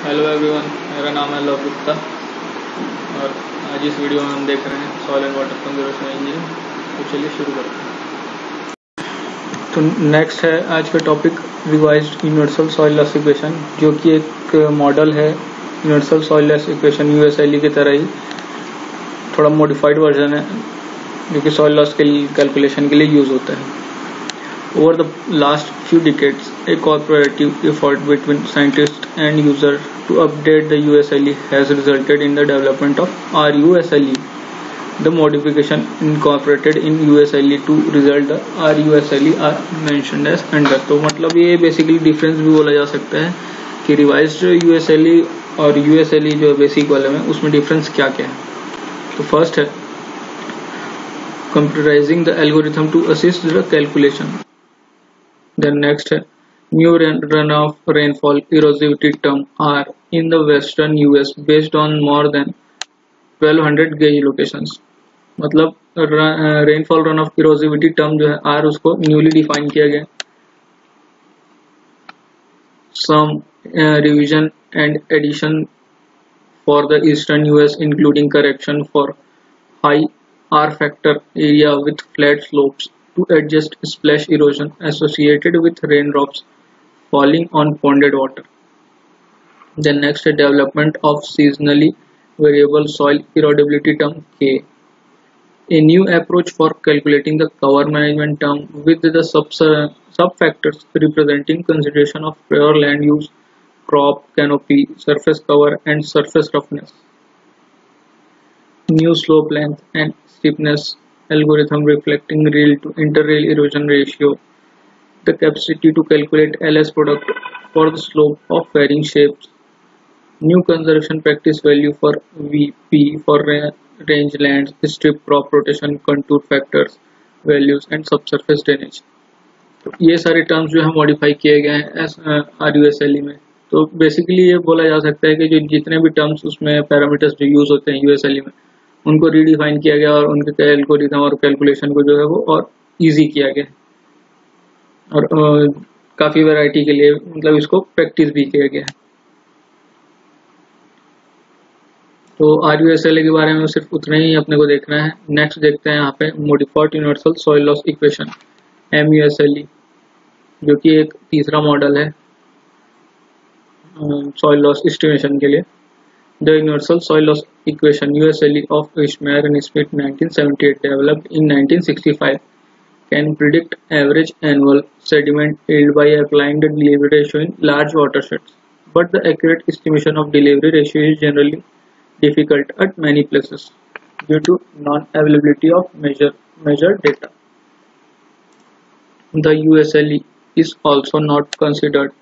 Hello everyone, मेरा नाम है लव गुप्ता और आज इस वीडियो में हम देख रहे हैं soil and water conservation engineering. तो चलिए शुरू करते हैं। तो नेक्स्ट है आज का topic revised universal soil loss equation, जो कि एक मॉडल है यूनिवर्सल सॉइल लॉस इक्वेशन यूएसएलई की तरह ही, थोड़ा मॉडिफाइड वर्जन है जो कि सॉइल लॉस के कैलकुलेशन के लिए यूज होता है। Over the last few decades, a cooperative effort between scientists and users to update the USLE has resulted in the development of RUSLE. The modification incorporated in USLE to result the RUSLE are mentioned as under. तो मतलब ये basically difference भी बोला जा सकता है कि revised USLE और USLE जो बेसिक वाले में उसमें डिफरेंस क्या क्या है। तो फर्स्ट है computerizing the algorithm to assist the calculation. Then next है new runoff rainfall erosivity term R in the western US based on more than 1200 gauge locations. मतलब rainfall run off erosivity term जो है R उसको newly define किया गया। Some revision and addition for the eastern US including correction for high R factor area with flat slopes to adjust splash erosion associated with raindrops falling on ponded water. The next development of seasonally variable soil erodibility term K. A new approach for calculating the cover management term with the sub-factors representing consideration of prior land use, crop, canopy, surface cover and surface roughness. New slope length and steepness algorithm reflecting rail to interrail erosion ratio, the capacity to calculate LS product for the slope of varying shapes, new conservation practice value for VP for range lands, strip crop rotation, contour factors values and subsurface drainage. तो ये सारे terms जो है modify किए गए हैं RUSLE में। तो बेसिकली ये बोला जा सकता है कि जो जितने भी टर्म्स उसमें पैरामीटर्स जो यूज होते हैं USLE में उनको रीडिफाइन किया गया और उनके एल्गोरिथम और कैलकुलेशन को जो है वो और इजी किया गया और काफ़ी वैरायटी के लिए मतलब इसको प्रैक्टिस भी किया गया है। तो RUSLE के बारे में सिर्फ उतना ही अपने को देखना है। नेक्स्ट देखते हैं यहाँ पे modified universal soil loss equation MUSLE, जो कि एक तीसरा मॉडल है सॉइल लॉस एस्टिमेशन के लिए। The Universal Soil Loss Equation (USLE) of Ishmael and Smith 1978, developed in 1965, can predict average annual sediment yield by applying the delivery ratio in large watersheds, but the accurate estimation of delivery ratio is generally difficult at many places due to non-availability of measured data. The USLE is also not considered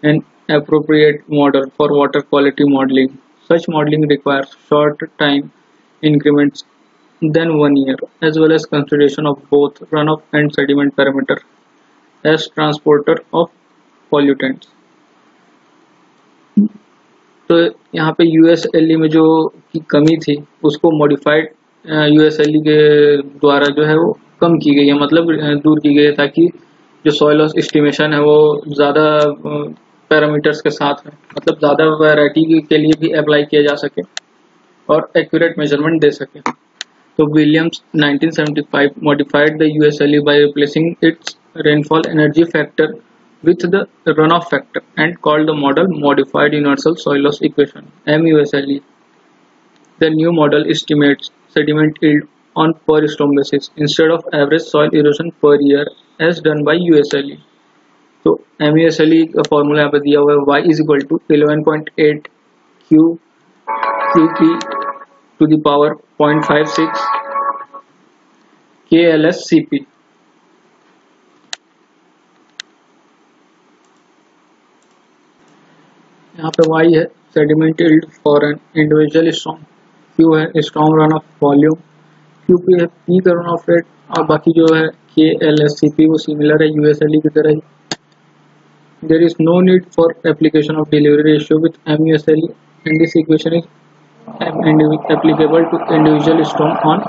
an appropriate model for water quality modeling. Such modeling requires short time increments than 1 year, as well as consideration of both runoff and sediment parameter as transporter of pollutants. तो यहाँ पे USLE में जो की कमी थी उसको modified USLE के द्वारा जो है वो कम की गई है, मतलब दूर की गई है, ताकि जो सॉइल लॉस एस्टिमेशन है वो ज़्यादा पैरामीटर्स के साथ में मतलब ज़्यादा वैरायटी के लिए भी अप्लाई किया जा सके और एक्यूरेट मेजरमेंट दे सके। तो Williams 1975 modified the USLE by replacing its rainfall energy factor with the runoff factor and called the model Modified Universal Soil Loss Equation MUSLE. The new model estimates sediment yield on per storm basis instead of average soil erosion per year as done by USLE. तो MUSLE का formula यहाँ पे दिया हुआ है y is equal to 11.8 QP to the power 0.56 KLSCP। यहाँ पे y है sediment yield for an individual storm, Q है storm run off volume, QP है पीक रन ऑफ रेट और बाकी जो है KLSCP वो सिमिलर है USLE की तरह ही। There is no need for application of delivery ratio with MUSLE, and this equation is applicable to individual storm on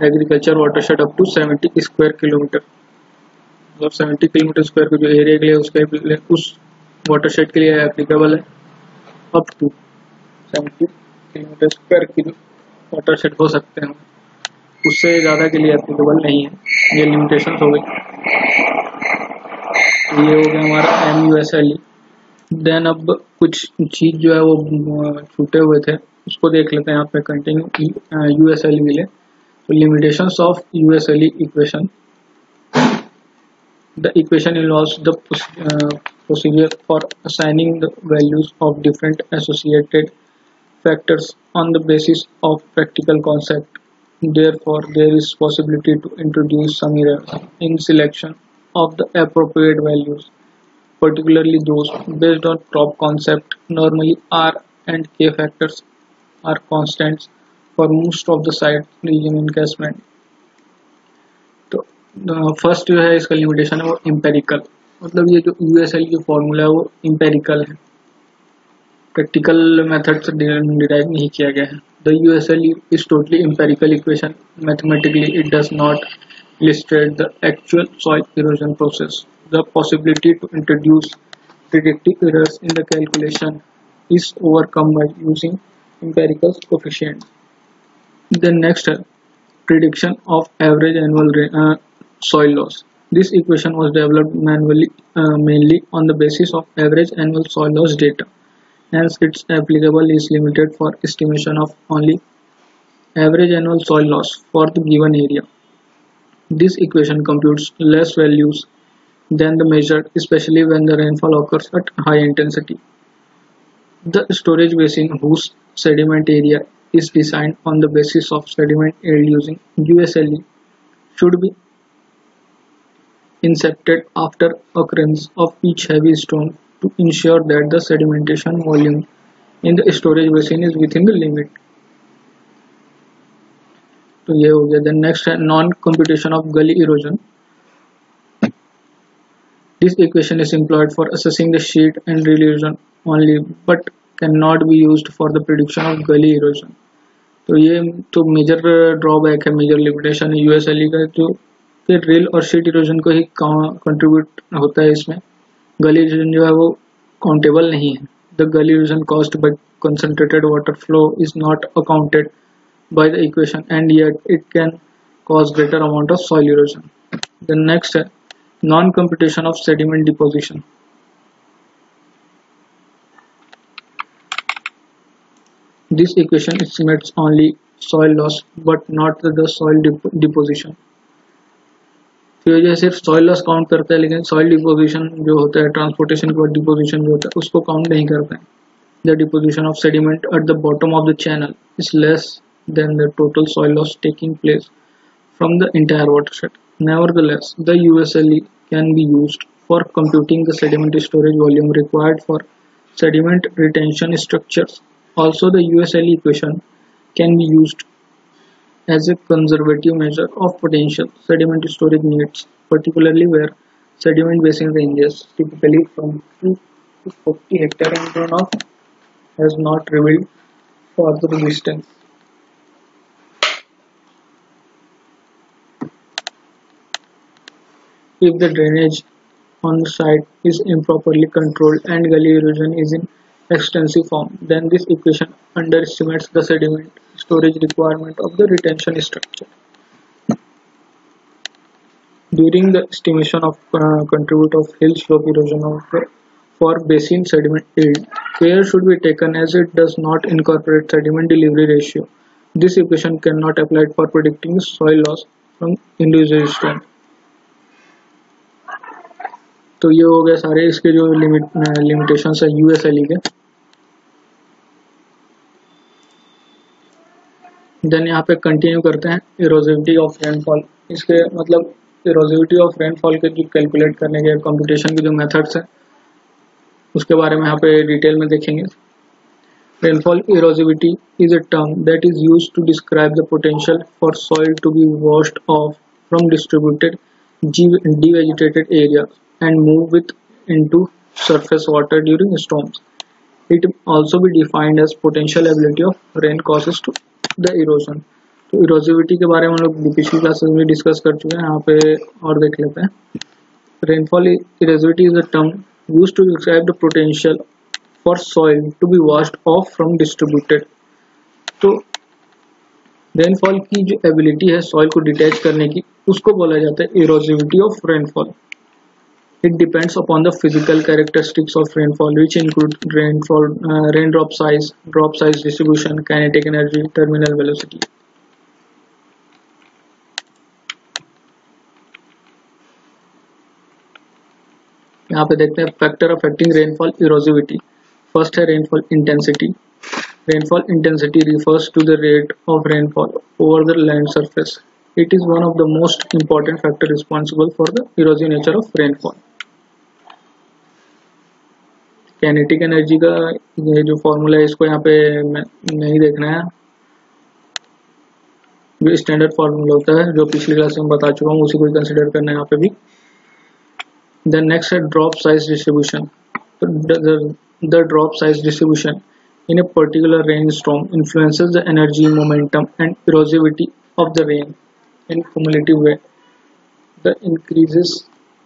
agriculture watershed up to 70 square kilometer। मतलब 70 kilometre square का जो area के लिए उसका उस वाटरशेड के लिए एप्लीकेबल है। अप टू 70 किलोमीटर स्क्वायर की वाटर शेड हो सकते हैं, उससे ज़्यादा के लिए एप्लीकेबल नहीं है, ये लिमिटेशन हो गई। तो ये हो गया हमारा MUSLE। देन अब कुछ चीज़ जो है वो छूटे हुए थे, उसको देख लेते हैं यहाँ पे कंटिन्यू USLE के लिए। तो limitations of USLE equation, the equation involves the procedure for assigning the values of different associated factors on the basis of practical concept. Therefore, there is possibility to introduce some errors in selection of the appropriate values, particularly those based on prop concept. Normally, R and K factors are constants for most of the site region encasement. तो first जो है इसका limitation है वो empirical, मतलब ये जो USLE की फॉर्मूला है वो इम्पेरिकल है, प्रैक्टिकल मेथड से डिराइव नहीं किया गया है। The USLE is totally empirical equation, mathematically it does not illustrate the actual soil erosion process. The possibility to introduce predictive errors in the calculation is overcome by using empirical coefficients. The next prediction of average annual soil loss. This equation was developed manually, mainly on the basis of average annual soil loss data. Hence, its applicable is limited for estimation of only average annual soil loss for the given area. This equation computes less values than the measured, especially when the rainfall occurs at high intensity. The storage basin whose sediment area is designed on the basis of sediment yield using USLE should be incepted after occurrence of each heavy storm to ensure that the sedimentation volume in the storage basin is within the limit. तो ये हो गया। Then next है non computation of gully erosion. This equation is employed for assessing the sheet and reel erosion only, but cannot be used for the prediction of gully erosion. तो ये तो major drawback है, major limitation है USLE का, जो कि reel और sheet erosion को ही कंट्रीब्यूट होता है इसमें। गली इरोजन जो है वो काउंटेबल नहीं है। द गली erosion caused by concentrated water flow is not accounted by the equation, and yet it can cause greater amount of soil erosion. The next non-computation of sediment deposition. This equation estimates only soil loss but not the soil deposition. तो ये सिर्फ soil loss count करता है, लेकिन soil deposition जो होता है, transportation के बाद deposition जो होता है, उसको काउंट नहीं करता है. The deposition of sediment at the bottom of the channel is less than the total soil loss taking place from the entire watershed. Nevertheless, the USLE can be used for computing the sediment storage volume required for sediment retention structures. Also, the USLE equation can be used as a conservative measure of potential sediment storage needs, particularly where sediment basin ranges, typically from 2 to 40 hectare and runoff has not revealed further distance. If the drainage on the site is improperly controlled and gully erosion is in extensive form, then this equation underestimates the sediment storage requirement of the retention structure. During the estimation of contribute of hill slope erosion for basin sediment yield, care should be taken as it does not incorporate sediment delivery ratio. This equation cannot apply for predicting soil loss from individual stream. तो ये हो गया सारे इसके जो limitations है USLE के। Then यहाँ पे कंटिन्यू करते हैं इरोसिविटी ऑफ रेनफॉल। इसके मतलब इरोसिविटी ऑफ रेनफॉल के जो कैलकुलेट करने के कंप्यूटेशन के जो मेथड्स हैं उसके बारे में यहाँ पे डिटेल में देखेंगे। Rainfall erosivity is a term that is used to describe the potential for soil to be washed off from distributed devegetated areas and move with into surface water during storms. It also be defined as potential ability of rain causes to the erosion. तो इरोसिविटी के बारे में हम लोग पिछली classes में discuss कर चुके हैं, यहाँ पे और देख लेते हैं। Rainfall erosivity is a term used to describe the potential for soil to be washed off from distributed. तो रेनफॉल की जो एबिलिटी है सॉइल को डिटैच करने की, उसको बोला जाता है erosivity of rainfall. It depends upon the physical characteristics of rainfall, which include raindrop size, drop size distribution, kinetic energy, terminal velocity. यहाँ पे देखते हैं फैक्टर अफेक्टिंग रेनफॉल इरोसिविटी. फर्स्ट है rainfall intensity. Rainfall intensity refers to the rate of rainfall over the land surface. It is one of the most important factor responsible for the erosive nature of rainfall. Kinetic energy का ये जो formula है इसको यहाँ पे नहीं देखना है, जो स्टैंडर्ड फॉर्मूला होता है जो पिछली क्लास में बता चुका हूँ उसी को कंसिडर करना है यहाँ पे भी. Then next है drop size distribution. The drop size distribution in a particular rainstorm influences the energy, momentum, and erosivity of the rain in cumulative way. The increases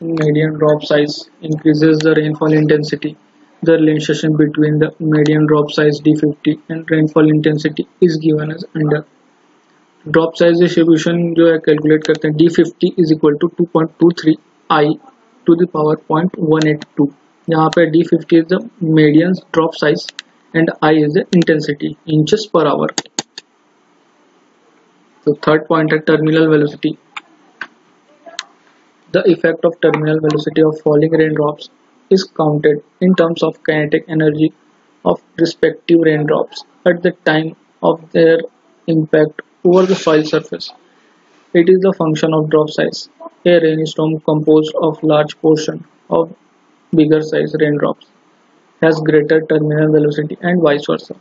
in median drop size increases the rainfall intensity. The relationship between the median drop size D50 and rainfall intensity is given as under. Drop size distribution जो है calculate करते हैं D50 is equal to 2.23 I to the power 0.182. यहाँ पे D50 is the median drop size and I is the intensity inches per hour. So third point है terminal velocity. The effect of terminal velocity of falling raindrops is counted in terms of kinetic energy of respective raindrops at the time of their impact over the soil surface. It is the function of drop size. A rainstorm composed of large portion of bigger size raindrops has greater terminal velocity and vice versa.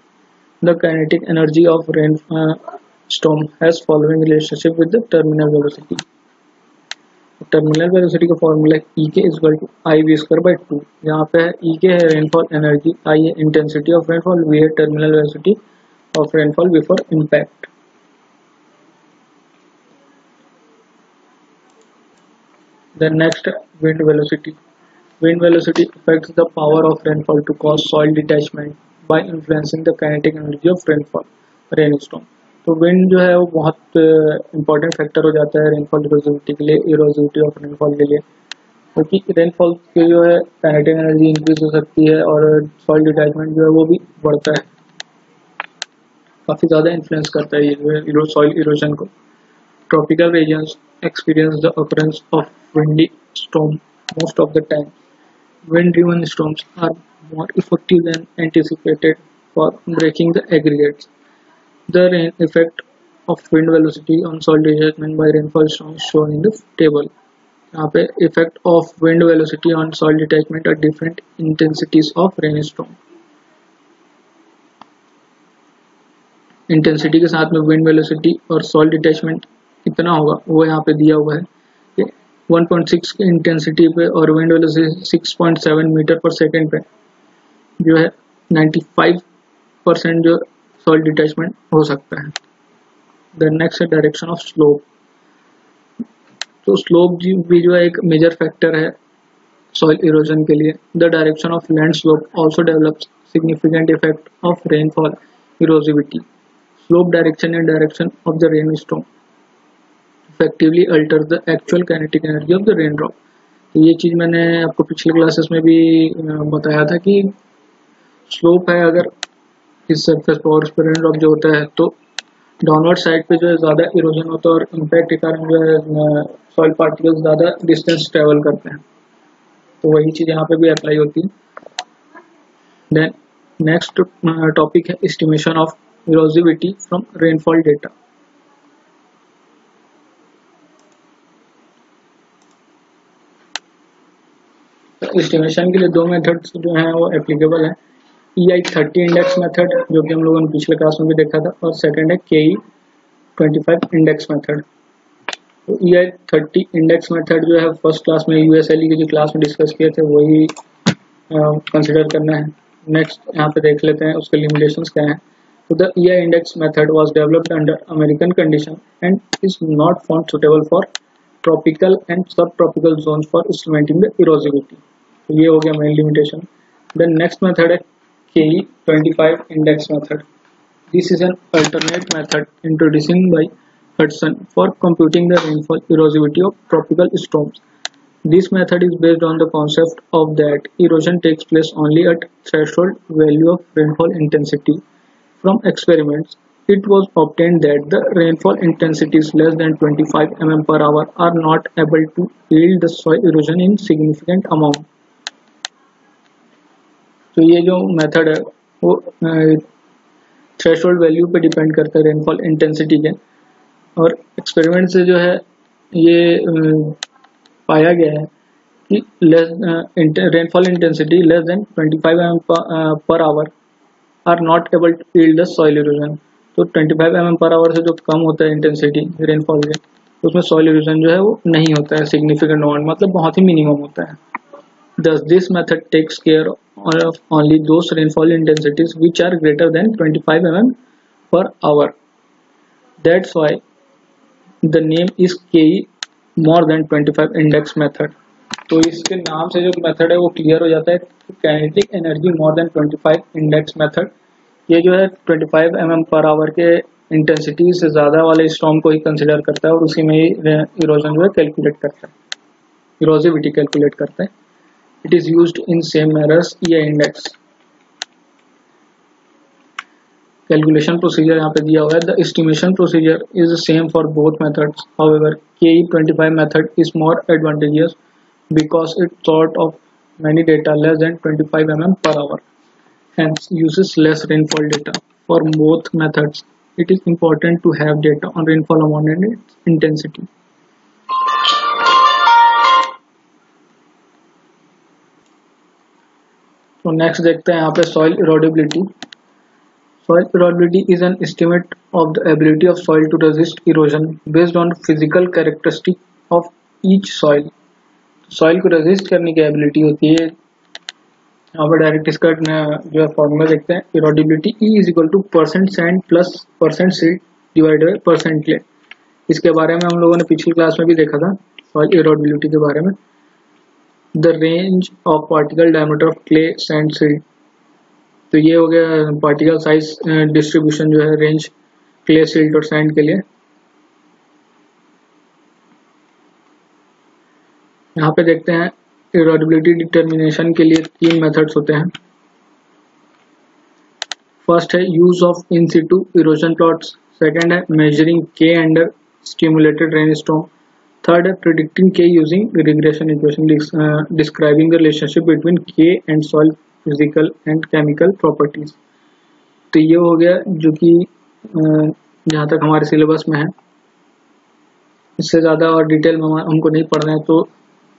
The kinetic energy of rainstorm has following relationship with the terminal velocity. Terminal velocity का formula E के equal to I V square by 2. यहाँ पे E के है rainfall energy, I है intensity of rainfall, V है terminal velocity of rainfall before impact. Then next wind velocity. Wind velocity affects the power of rainfall to cause soil detachment by influencing the kinetic energy of rainfall rainstorm. तो wind जो है वो बहुत important factor हो जाता है rainfall इरोसिविटी के लिए, इरोसिविटी ऑफ रेनफॉल के लिए, क्योंकि रेनफॉल की जो है काइनेटिक एनर्जी इंक्रीज हो सकती है और सॉइल डिटैचमेंट जो है वो भी बढ़ता है, काफ़ी ज़्यादा इन्फ्लुएंस करता है ये सॉइल इरोजन को. Tropical regions experience the occurrence of windy storm most of the time. Wind-driven storms are more effective than anticipated for breaking the aggregates. The rain effect of wind velocity on soil detachment by rainfall storms shown in the table. यहाँ पे effect of wind velocity on soil detachment at different intensities of rainstorm. Intensity के साथ में wind velocity और soil detachment कितना होगा वो यहाँ पे दिया हुआ है कि 1.6 की इंटेंसिटी पे और विंड वेलोसिटी 6.7 मीटर पर सेकेंड पे जो है 95% जो सॉइल डिटैचमेंट हो सकता है. द नेक्स्ट है डायरेक्शन ऑफ स्लोप. तो स्लोप भी जो है एक मेजर फैक्टर है सॉइल इरोजन के लिए. The direction of land slope also develops significant effect of rainfall erosivity. Slope direction and direction of the rainstorm effectively alters the actual kinetic energy of the raindrop. तो ये चीज़ मैंने आपको पिछले classes में भी बताया था कि स्लोप है अगर इस सरफेस पर और इस पर रेनड्रॉप जो होता है तो डाउनवर्ड साइड पे जो है ज़्यादा इरोजन होता है और इम्पैक्ट के कारण जो है सॉइल पार्टिकल्स ज़्यादा डिस्टेंस ट्रेवल करते हैं. तो वही चीज़ यहाँ पे भी अप्लाई होती है. देन नेक्स्ट टॉपिक है estimation of erosivity from rainfall data. Estimation के लिए दो मेथड्स जो हैं वो एप्लीकेबल है. EI30 इंडेक्स मेथड जो कि हम लोगों ने पिछले क्लास में भी देखा था और सेकंड है KE25 इंडेक्स मेथड. तो EI30 इंडेक्स मेथड जो है फर्स्ट क्लास में USLE की जो क्लास में डिस्कस किए थे वही कंसिडर करना है. नेक्स्ट यहाँ पे देख लेते हैं उसके लिमिटेशंस क्या हैं. So the EI index method was developed under American condition and is not found suitable for tropical and subtropical zones for estimating the erosivity. तो ये हो गया main limitation. Then next method है KE25 index method. This is an alternate method introduced by Hudson for computing the rainfall erosivity of tropical storms. This method is based on the concept of that erosion takes place only at threshold value of rainfall intensity. From experiments, it was obtained that the rainfall intensities less than 25 mm per hour are not able to yield the soil erosion in significant amount. तो ये जो method है वो threshold value पे depend करता है rainfall intensity के, और एक्सपेरिमेंट से जो है ये पाया गया है कि rainfall intensity less than 25 mm per hour are not able to yield the soil erosion. तो 25 mm पर आवर से जो कम होता है इंटेंसिटी रेनफॉल के, उसमें सॉइल इरोजन जो है वो नहीं होता है सिग्निफिकेंट अमाउंट, मतलब बहुत ही मिनिमम होता है. Thus, this method takes care of only those rainfall intensities which are greater than 25 mm per hour. That's why the name is KE more than 25 index method. तो इसके नाम से जो मेथड है वो क्लियर हो जाता है. Kinetic energy more than 25 index method, ये जो है 25 mm पर आवर के इंटेंसिटी से ज़्यादा वाले स्टॉर्म को ही कंसिडर करता है और उसी में ही इरोजन जो है कैलकुलेट करता है, इरोजिविटी कैलकुलेट करता है. It is used in same manner as EI index. Calculation procedure यहाँ पे दिया हुआ है. The estimation procedure is the same for both methods. However, KE25 method is more advantageous because it sort of many data less than 25 mm per hour. Hence, uses less rainfall data. For both methods, it is important to have data on rainfall amount and its intensity. तो next देखते हैं यहाँ पे soil erodibility. Soil erodibility is an estimate of the ability of soil to resist erosion based on physical characteristic of each soil. Soil को resist करने की ability होती है. यहाँ पर डायरेक्ट इसका जो है फॉर्मूला देखते हैं. इरोडेबिलिटी E is equal two percent sand plus percent silt divided by percent clay. इसके बारे में हम लोगों ने पिछली क्लास में भी देखा था सॉइल इरोडेबिलिटी के बारे में. The range of particle diameter of clay, sand, silt. तो ये हो गया पार्टिकल साइज डिस्ट्रीब्यूशन जो है रेंज क्ले, सिल्ट और सैंड के लिए. यहाँ पे देखते हैं इरोडेबिलिटी डिटर्मिनेशन के लिए 3 मेथड्स होते हैं. फर्स्ट है use of in situ erosion plots. Second है मेजरिंग के under stimulated rainstorm. Third, predicting K using regression equation describing the relationship between K and soil physical and chemical properties. तो ये हो गया जो कि जहाँ तक हमारे सिलेबस में है. इससे ज़्यादा और डिटेल में हमको नहीं पढ़ना है, तो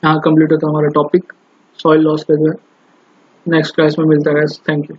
यहाँ कंप्लीट होता है हमारा टॉपिक सॉइल लॉस का जो है. नेक्स्ट क्लास में मिलता है. Thank you.